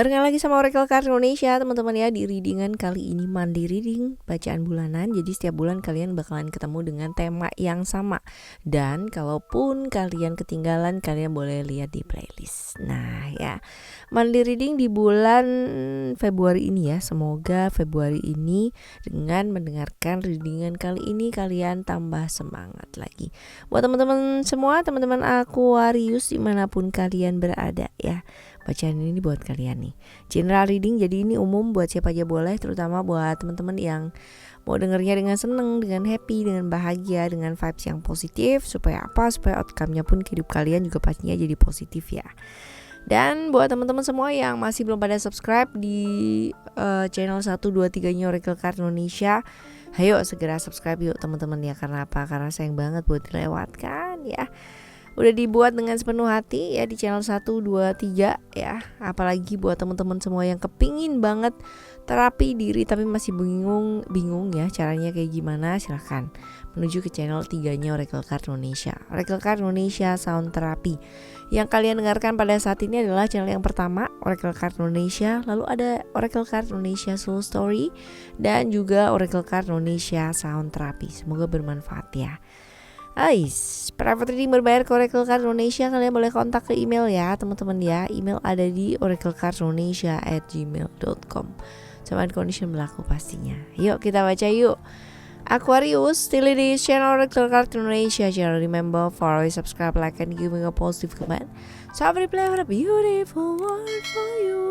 Barengan lagi sama Oracle Card Indonesia teman-teman ya. Di readingan kali ini Monday reading, bacaan bulanan. Jadi setiap bulan kalian bakalan ketemu dengan tema yang sama. Dan kalaupun kalian ketinggalan, kalian boleh lihat di playlist. Nah ya, Monday reading di bulan Februari ini ya. Semoga Februari ini dengan mendengarkan readingan kali ini kalian tambah semangat lagi. Buat teman-teman semua, teman-teman Aquarius dimanapun kalian berada ya, bacaan ini buat kalian nih. General reading, jadi ini umum buat siapa aja boleh, terutama buat teman-teman yang mau dengernya dengan seneng, dengan happy, dengan bahagia, dengan vibes yang positif. Supaya apa? Supaya outcome-nya pun hidup kalian juga pastinya jadi positif ya. Dan buat teman-teman semua yang masih belum pada subscribe di channel 123-nya Oracle Card Indonesia, ayo segera subscribe yuk teman-teman ya. Karena apa? Karena sayang banget buat dilewatkan ya. Udah dibuat dengan sepenuh hati ya di channel 1, 2, 3 ya. Apalagi buat teman-teman semua yang kepingin banget terapi diri tapi masih bingung ya caranya kayak gimana, silahkan menuju ke channel 3-nya Oracle Card Indonesia. Oracle Card Indonesia Sound Therapy. Yang kalian dengarkan pada saat ini adalah channel yang pertama, Oracle Card Indonesia. Lalu ada Oracle Card Indonesia Soul Story dan juga Oracle Card Indonesia Sound Therapy. Semoga bermanfaat ya. Private reading berbayar ke Oracle Card Indonesia. Kalian boleh kontak ke email ya teman-teman ya. Email ada di oraclecardindonesia@gmail.com. Sama condition berlaku pastinya. Yuk kita baca yuk. Aquarius, still it is channel Oracle Card Indonesia channel. Remember for always subscribe, like and give me a positive comment. So I will play with a beautiful word for you.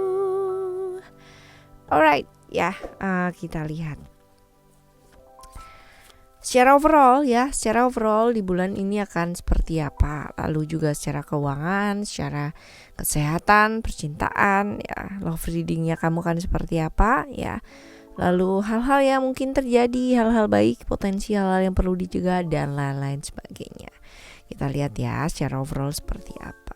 Alright ya, kita lihat secara overall di bulan ini akan seperti apa. Lalu juga secara keuangan, secara kesehatan, percintaan ya, love readingnya kamu kan seperti apa ya. Lalu hal-hal yang mungkin terjadi, hal-hal baik, potensi hal-hal yang perlu dicegah dan lain-lain sebagainya. Kita lihat ya secara overall seperti apa.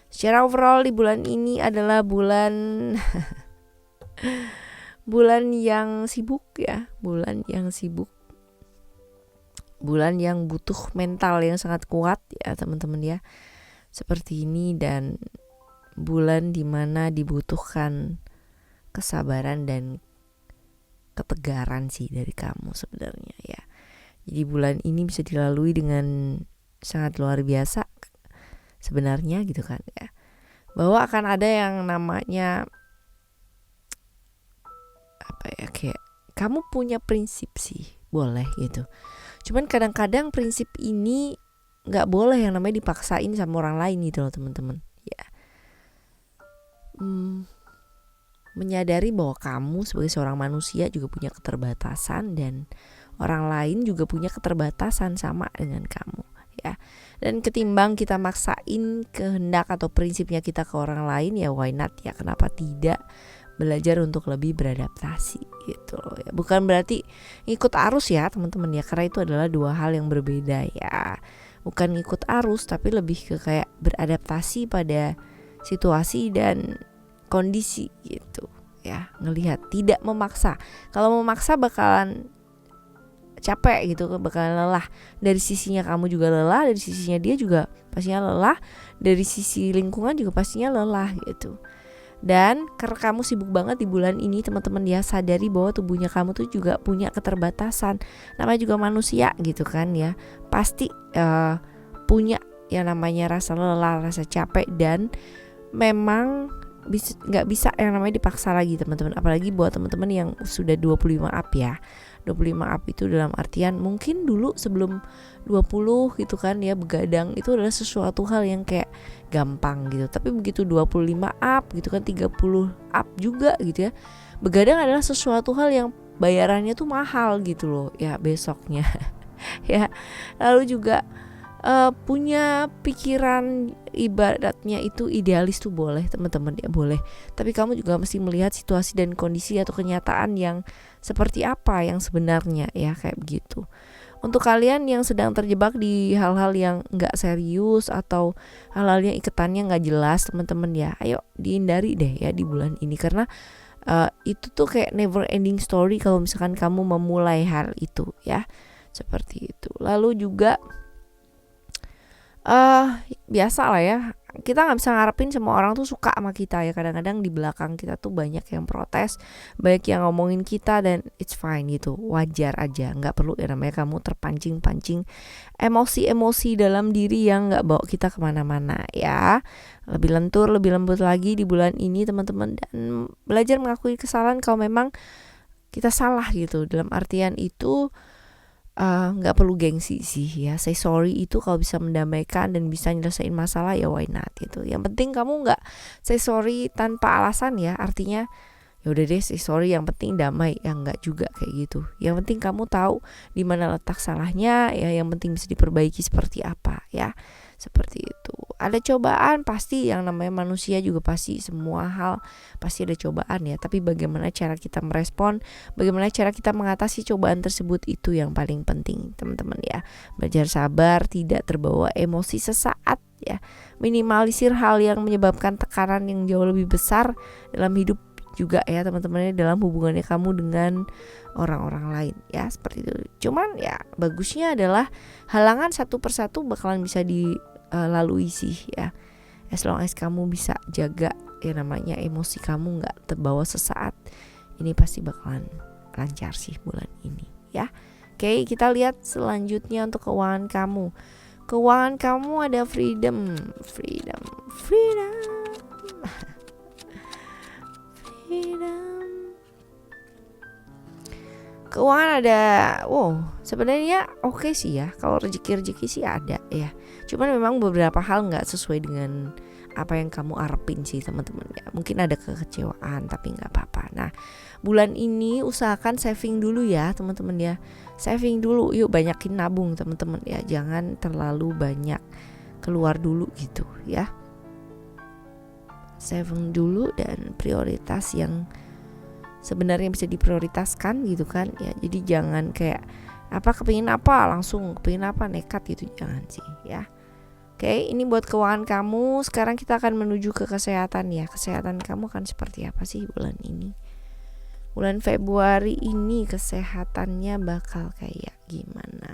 Secara overall di bulan ini adalah bulan bulan yang sibuk ya, bulan yang butuh mental yang sangat kuat ya teman-teman ya. Seperti ini, dan bulan dimana dibutuhkan kesabaran dan ketegaran sih dari kamu sebenarnya ya. Jadi bulan ini bisa dilalui dengan sangat luar biasa sebenarnya gitu kan ya. Bahwa akan ada yang namanya apa ya, kayak kamu punya prinsip sih, boleh gitu. Cuman kadang-kadang prinsip ini gak boleh yang namanya dipaksain sama orang lain gitu loh teman-teman ya. Menyadari bahwa kamu sebagai seorang manusia juga punya keterbatasan, dan orang lain juga punya keterbatasan sama dengan kamu ya. Dan ketimbang kita maksain kehendak atau prinsipnya kita ke orang lain ya, why not ya, kenapa tidak belajar untuk lebih beradaptasi gitu loh ya. Bukan berarti ikut arus ya teman-teman ya, karena itu adalah dua hal yang berbeda ya. Bukan ikut arus, tapi lebih ke kayak beradaptasi pada situasi dan kondisi gitu ya. Ngelihat, tidak memaksa. Kalau memaksa bakalan capek gitu, bakalan lelah. Dari sisinya kamu juga lelah, dari sisinya dia juga pastinya lelah, dari sisi lingkungan juga pastinya lelah gitu. Dan karena kamu sibuk banget di bulan ini teman-teman ya, sadari bahwa tubuhnya kamu tuh juga punya keterbatasan. Namanya juga manusia gitu kan ya. Pasti punya yang namanya rasa lelah, rasa capek, dan memang gak bisa yang namanya dipaksa lagi teman-teman. Apalagi buat teman-teman yang sudah 25 up ya. 25 up itu dalam artian mungkin dulu sebelum 20 gitu kan ya, begadang itu adalah sesuatu hal yang kayak gampang gitu. Tapi begitu 25 up gitu kan, 30 up juga gitu ya, begadang adalah sesuatu hal yang bayarannya tuh mahal gitu loh ya besoknya ya. Lalu juga punya pikiran ibaratnya itu idealis tuh boleh teman-teman ya, boleh. Tapi kamu juga mesti melihat situasi dan kondisi atau kenyataan yang seperti apa yang sebenarnya ya, kayak begitu. Untuk kalian yang sedang terjebak di hal-hal yang gak serius atau hal-hal yang ikatannya gak jelas teman-teman ya, ayo dihindari deh ya di bulan ini. Karena itu tuh kayak never ending story kalau misalkan kamu memulai hal itu ya, seperti itu. Lalu juga biasa lah ya, kita nggak bisa ngarepin semua orang tuh suka sama kita ya. Kadang-kadang di belakang kita tuh banyak yang protes, banyak yang ngomongin kita, dan it's fine gitu, wajar aja. Nggak perlu ya namanya kamu terpancing-pancing emosi-emosi dalam diri yang nggak bawa kita kemana-mana ya. Lebih lentur, lebih lembut lagi di bulan ini teman-teman, dan belajar mengakui kesalahan kalau memang kita salah gitu. Dalam artian itu nggak perlu gengsi sih ya. Say sorry itu kalau bisa mendamaikan dan bisa nyelesain masalah ya why not gitu. Yang penting kamu nggak say sorry tanpa alasan ya. Artinya ya udah deh say sorry, yang penting damai, ya nggak juga kayak gitu. Yang penting kamu tahu di mana letak salahnya ya. Yang penting bisa diperbaiki seperti apa ya. Seperti itu. Ada cobaan pasti, yang namanya manusia juga pasti, semua hal pasti ada cobaan ya. Tapi bagaimana cara kita merespon, bagaimana cara kita mengatasi cobaan tersebut, itu yang paling penting teman-teman ya. Belajar sabar, tidak terbawa emosi sesaat ya. Minimalisir hal yang menyebabkan tekanan yang jauh lebih besar dalam hidup juga ya teman-teman, dalam hubungannya kamu dengan orang-orang lain ya, seperti itu. Cuman ya bagusnya adalah halangan satu persatu bakalan bisa dilalui sih ya, as long as kamu bisa jaga ya namanya emosi kamu nggak terbawa sesaat, ini pasti bakalan lancar sih bulan ini ya. Oke, kita lihat selanjutnya untuk keuangan kamu. Keuangan kamu ada freedom. Keuangan ada, sebenarnya oke sih ya. Kalau rezeki sih ada ya. Cuman memang beberapa hal nggak sesuai dengan apa yang kamu arepin sih teman-teman ya. Mungkin ada kekecewaan tapi nggak apa-apa. Nah, bulan ini usahakan saving dulu ya teman-teman ya. Saving dulu, yuk banyakin nabung teman-teman ya. Jangan terlalu banyak keluar dulu gitu ya. Saving dulu dan prioritas yang sebenarnya bisa diprioritaskan gitu kan ya. Jadi jangan kayak kepingin apa langsung kepingin apa nekat gitu, jangan sih ya. Oke, ini buat keuangan kamu. Sekarang kita akan menuju ke kesehatan ya. Kesehatan kamu akan seperti apa sih bulan ini? Bulan Februari ini kesehatannya bakal kayak gimana?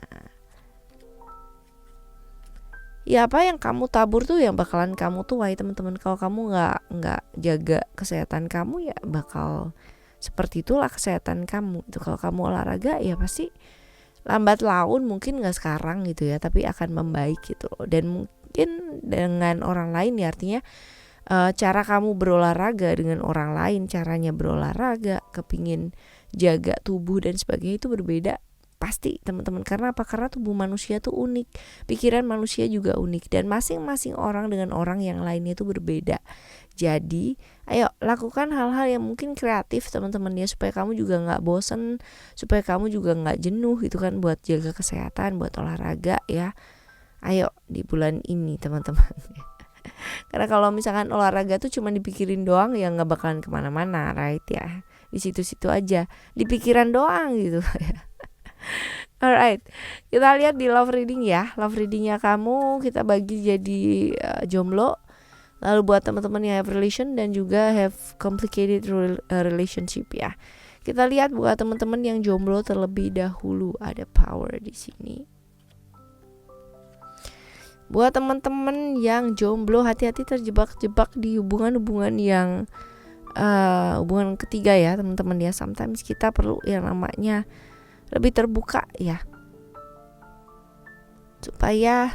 Ya apa yang kamu tabur tuh yang bakalan kamu tuai teman-teman. Kalau kamu nggak jaga kesehatan kamu ya bakal seperti itulah kesehatan kamu. Itu kalau kamu olahraga ya pasti lambat laun, mungkin nggak sekarang gitu ya, tapi akan membaik gitu loh. Dan mungkin dengan orang lain ya, artinya cara kamu berolahraga dengan orang lain, caranya berolahraga, kepingin jaga tubuh dan sebagainya itu berbeda. Pasti teman-teman, karena apa? Karena tubuh manusia tuh unik, pikiran manusia juga unik, dan masing-masing orang dengan orang yang lainnya itu berbeda. Jadi ayo lakukan hal-hal yang mungkin kreatif teman-teman ya, supaya kamu juga gak bosen, supaya kamu juga gak jenuh gitu kan, buat jaga kesehatan, buat olahraga ya. Ayo di bulan ini teman-teman. Karena kalau misalkan olahraga tuh cuma dipikirin doang ya gak bakalan kemana-mana, right ya. Di situ-situ aja, di pikiran doang gitu ya. Alright, kita lihat di love reading ya. Love readingnya kamu kita bagi jadi jomblo, lalu buat teman-teman yang have relation, dan juga have complicated relationship ya. Kita lihat buat teman-teman yang jomblo terlebih dahulu, ada power di sini. Buat teman-teman yang jomblo, hati-hati terjebak-jebak di hubungan-hubungan yang hubungan ketiga ya teman-teman ya. Sometimes kita perlu yang namanya lebih terbuka ya, supaya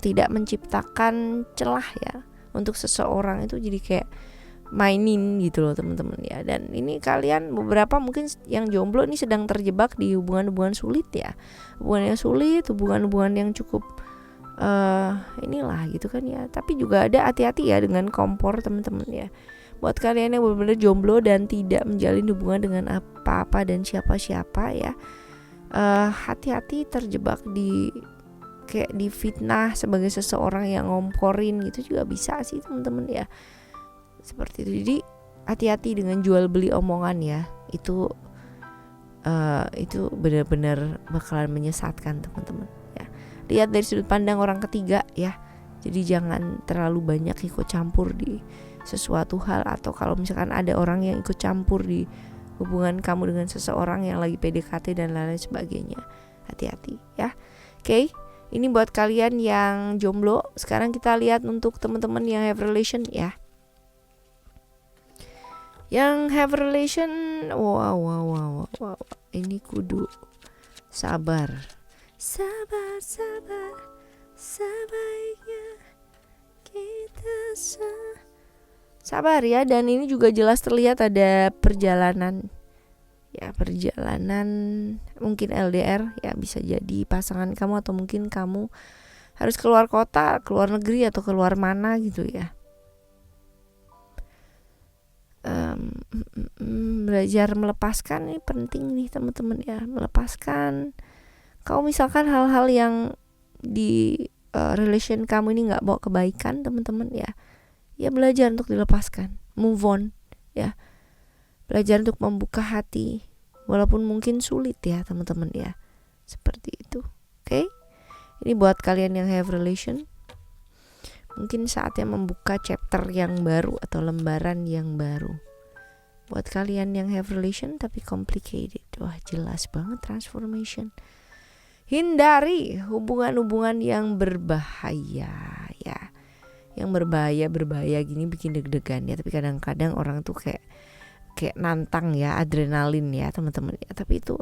tidak menciptakan celah ya untuk seseorang itu jadi kayak mainin gitu loh teman-teman ya. Dan ini kalian beberapa mungkin yang jomblo ini sedang terjebak di hubungan-hubungan sulit ya, hubungan yang sulit, hubungan-hubungan yang cukup inilah gitu kan ya. Tapi juga ada hati-hati ya dengan kompor teman-teman ya. Buat kalian yang benar-benar jomblo dan tidak menjalin hubungan dengan apa-apa dan siapa-siapa ya, hati-hati terjebak di kayak di fitnah sebagai seseorang yang ngomporin gitu juga bisa sih teman-teman ya. Seperti itu. Jadi hati-hati dengan jual beli omongan ya. Itu benar-benar bakalan menyesatkan teman-teman ya. Lihat dari sudut pandang orang ketiga ya. Jadi jangan terlalu banyak ikut campur di sesuatu hal, atau kalau misalkan ada orang yang ikut campur di hubungan kamu dengan seseorang yang lagi PDKT dan lain-lain sebagainya, hati-hati ya. Oke, Ini buat kalian yang jomblo. Sekarang kita lihat untuk teman-teman yang have relation ya. Yang have relation, wow. Ini kudu sabar. Sebaiknya kita sabar ya. Dan ini juga jelas terlihat ada perjalanan mungkin LDR ya, bisa jadi pasangan kamu atau mungkin kamu harus keluar kota, keluar negeri atau keluar mana gitu ya. Belajar melepaskan ini penting nih teman-teman ya. Melepaskan kalau misalkan hal-hal yang di relation kamu ini nggak bawa kebaikan teman-teman ya belajar untuk dilepaskan, move on ya. Belajar untuk membuka hati walaupun mungkin sulit ya teman-teman ya. Seperti itu. Oke? Ini buat kalian yang have relation. Mungkin saatnya membuka chapter yang baru atau lembaran yang baru. Buat kalian yang have relation tapi complicated. Wah, jelas banget transformation. Hindari hubungan-hubungan yang berbahaya ya. Yang berbahaya gini bikin deg-degan ya, tapi kadang-kadang orang tuh kayak nantang ya, adrenalin ya teman-teman ya. Tapi itu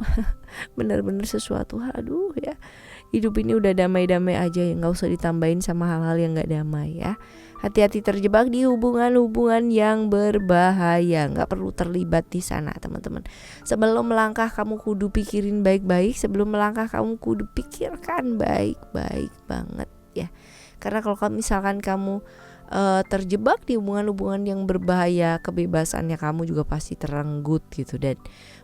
benar-benar sesuatu, aduh ya, hidup ini udah damai-damai aja ya, nggak usah ditambahin sama hal-hal yang nggak damai ya. Hati-hati terjebak di hubungan-hubungan yang berbahaya, nggak perlu terlibat di sana teman-teman. Sebelum melangkah kamu kudu pikirin baik-baik, sebelum melangkah kamu kudu pikirkan baik-baik banget ya. Karena kalau misalkan kamu terjebak di hubungan-hubungan yang berbahaya, kebebasannya kamu juga pasti terenggut gitu, dan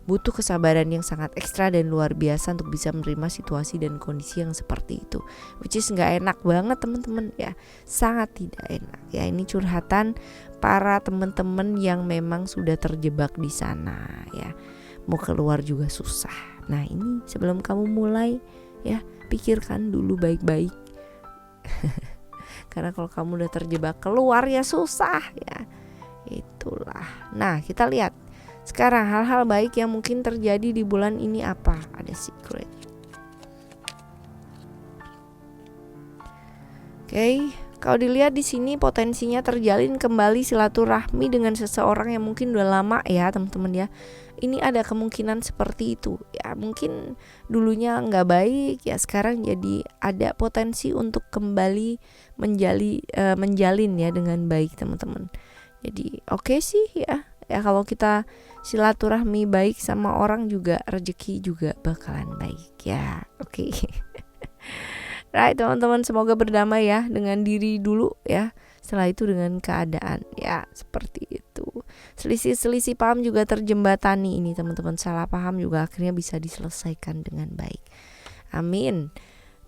butuh kesabaran yang sangat ekstra dan luar biasa untuk bisa menerima situasi dan kondisi yang seperti itu, which is nggak enak banget teman-teman ya, sangat tidak enak ya. Ini curhatan para teman-teman yang memang sudah terjebak di sana ya, mau keluar juga susah. Nah ini sebelum kamu mulai ya, pikirkan dulu baik-baik. Karena kalau kamu udah terjebak keluar ya susah ya. Itulah. Nah kita lihat sekarang hal-hal baik yang mungkin terjadi di bulan ini apa. Ada secret. Oke, kalau dilihat di sini potensinya terjalin kembali silaturahmi dengan seseorang yang mungkin udah lama ya teman-teman ya. Ini ada kemungkinan seperti itu ya, mungkin dulunya nggak baik ya, sekarang jadi ada potensi untuk kembali menjalin ya dengan baik teman-teman. Jadi oke sih ya kalau kita silaturahmi baik sama orang juga rezeki juga bakalan baik ya. Oke. Right teman-teman, semoga berdamai ya dengan diri dulu ya, setelah itu dengan keadaan ya, seperti itu. Selisih paham juga terjembatani ini teman-teman, salah paham juga akhirnya bisa diselesaikan dengan baik. Amin.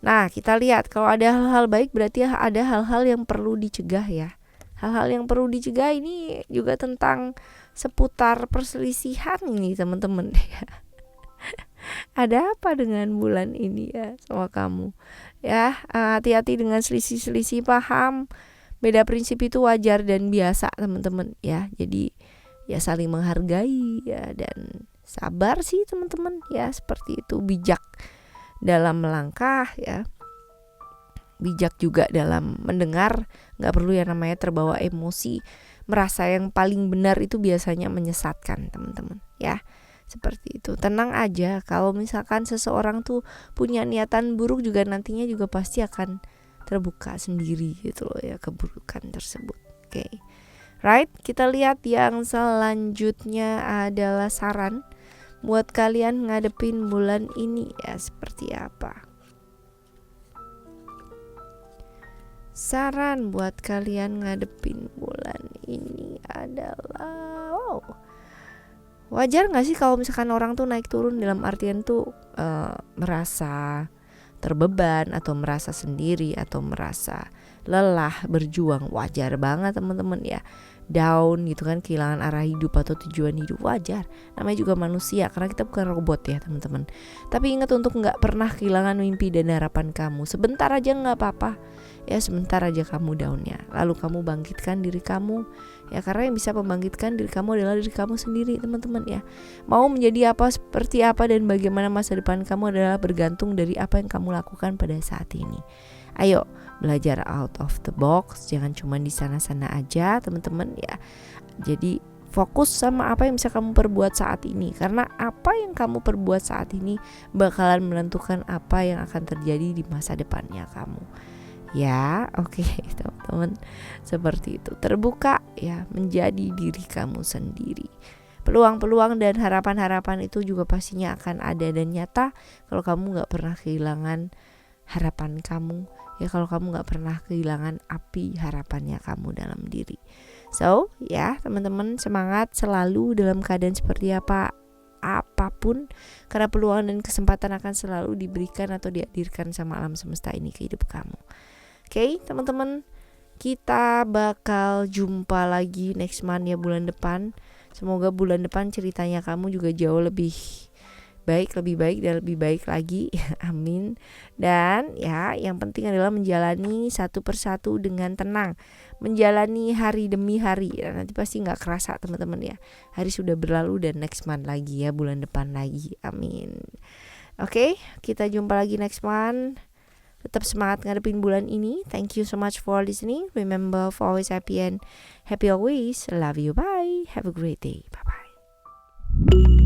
Nah kita lihat kalau ada hal-hal baik berarti ada hal-hal yang perlu dicegah ya. Hal-hal yang perlu dicegah ini juga tentang seputar perselisihan ini teman-teman ya. Ada apa dengan bulan ini ya sama kamu ya. Hati-hati dengan selisih paham. Beda prinsip itu wajar dan biasa teman-teman ya. Jadi ya saling menghargai ya, dan sabar sih teman-teman ya, seperti itu. Bijak dalam melangkah ya, bijak juga dalam mendengar. Gak perlu yang namanya terbawa emosi, merasa yang paling benar itu biasanya menyesatkan teman-teman ya. Seperti itu. Tenang aja, kalau misalkan seseorang tuh punya niatan buruk juga nantinya juga pasti akan terbuka sendiri gitu loh ya, keburukan tersebut. Oke. Right, kita lihat yang selanjutnya adalah saran buat kalian ngadepin bulan ini ya, seperti apa. Saran buat kalian ngadepin bulan ini adalah wajar gak sih kalau misalkan orang tuh naik turun, dalam artian tuh merasa terbeban atau merasa sendiri atau merasa lelah berjuang. Wajar banget teman-teman ya. down gitu kan, kehilangan arah hidup atau tujuan hidup, wajar. Namanya juga manusia, karena kita bukan robot ya teman-teman. Tapi ingat untuk gak pernah kehilangan mimpi dan harapan kamu. Sebentar aja gak apa-apa ya, sebentar aja kamu downnya, lalu kamu bangkitkan diri kamu ya, karena yang bisa membangkitkan diri kamu adalah diri kamu sendiri teman-teman ya. Mau menjadi apa, seperti apa, dan bagaimana masa depan kamu adalah bergantung dari apa yang kamu lakukan pada saat ini. Ayo belajar out of the box, jangan cuma di sana-sana aja teman-teman ya. Jadi fokus sama apa yang bisa kamu perbuat saat ini, karena apa yang kamu perbuat saat ini bakalan menentukan apa yang akan terjadi di masa depannya kamu. Ya, oke, teman-teman, seperti itu. Terbuka ya, menjadi diri kamu sendiri. Peluang-peluang dan harapan-harapan itu juga pastinya akan ada dan nyata kalau kamu gak pernah kehilangan harapan kamu ya, kalau kamu gak pernah kehilangan api harapannya kamu dalam diri. So ya teman-teman, semangat selalu dalam keadaan seperti apapun, karena peluang dan kesempatan akan selalu diberikan atau dihadirkan sama alam semesta ini ke hidup kamu. Oke, teman-teman, kita bakal jumpa lagi next month ya, bulan depan. Semoga bulan depan ceritanya kamu juga jauh lebih baik dan lebih baik lagi. Amin. Dan ya, yang penting adalah menjalani satu persatu dengan tenang, menjalani hari demi hari. Dan nanti pasti gak kerasa teman-teman ya, hari sudah berlalu dan next month lagi ya, bulan depan lagi. Amin. Oke, kita jumpa lagi next month. Tetap semangat ngadepin bulan ini. Thank you so much for listening. Remember, for always happy and happy always. Love you. Bye. Have a great day. Bye bye.